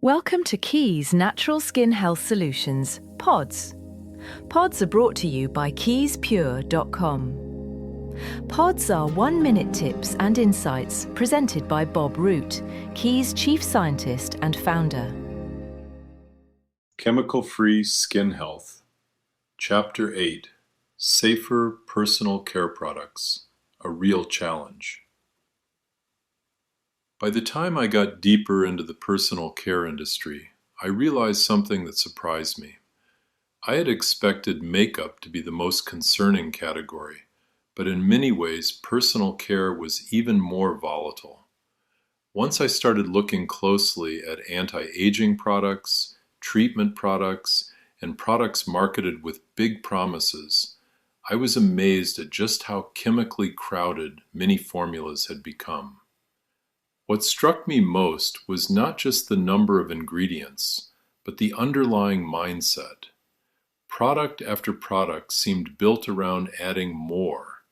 Welcome to Keys Natural Skin Health Solutions, PODS. PODS are brought to you by keyspure.com. PODS are 1-minute tips and insights presented by Bob Root, Keys Chief Scientist and Founder. Chemical-Free Skin Health. Chapter 8. Safer Personal Care Products, a Real Challenge. By the time I got deeper into the personal care industry, I realized something that surprised me. I had expected makeup to be the most concerning category, but in many ways, personal care was even more volatile. Once I started looking closely at anti-aging products, treatment products, and products marketed with big promises, I was amazed at just how chemically crowded many formulas had become. What struck me most was not just the number of ingredients, but the underlying mindset. Product after product seemed built around adding more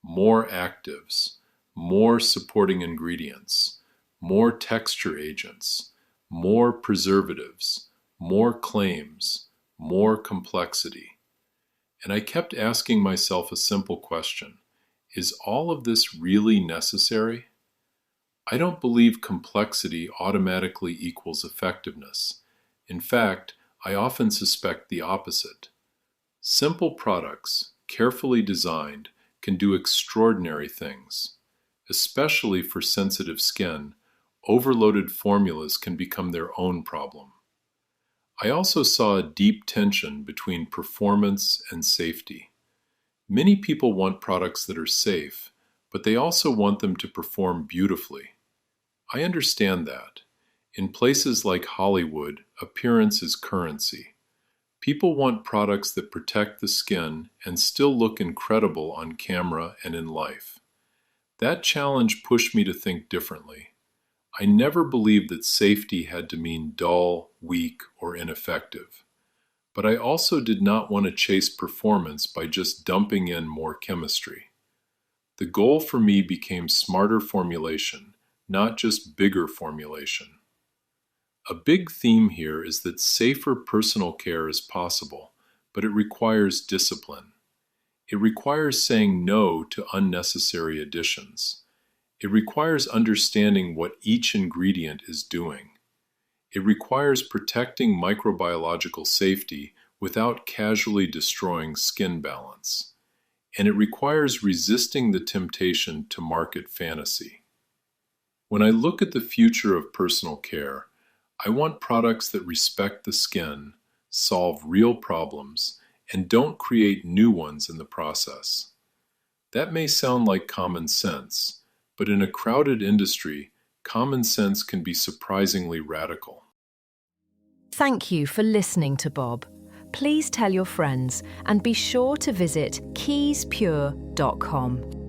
actives, more supporting ingredients, more texture agents, more preservatives, more claims, more complexity. And I kept asking myself a simple question: is all of this really necessary? I don't believe complexity automatically equals effectiveness. In fact, I often suspect the opposite. Simple products, carefully designed, can do extraordinary things. Especially for sensitive skin, overloaded formulas can become their own problem. I also saw a deep tension between performance and safety. Many people want products that are safe, but they also want them to perform beautifully. I understand that. In places like Hollywood, appearance is currency. People want products that protect the skin and still look incredible on camera and in life. That challenge pushed me to think differently. I never believed that safety had to mean dull, weak, or ineffective. But I also did not want to chase performance by just dumping in more chemistry. The goal for me became smarter formulation, not just bigger formulation. A big theme here is that safer personal care is possible, but it requires discipline. It requires saying no to unnecessary additions. It requires understanding what each ingredient is doing. It requires protecting microbiological safety without casually destroying skin balance. And it requires resisting the temptation to market fantasy. When I look at the future of personal care, I want products that respect the skin, solve real problems, and don't create new ones in the process. That may sound like common sense, but in a crowded industry, common sense can be surprisingly radical. Thank you for listening to Bob. Please tell your friends and be sure to visit keyspure.com.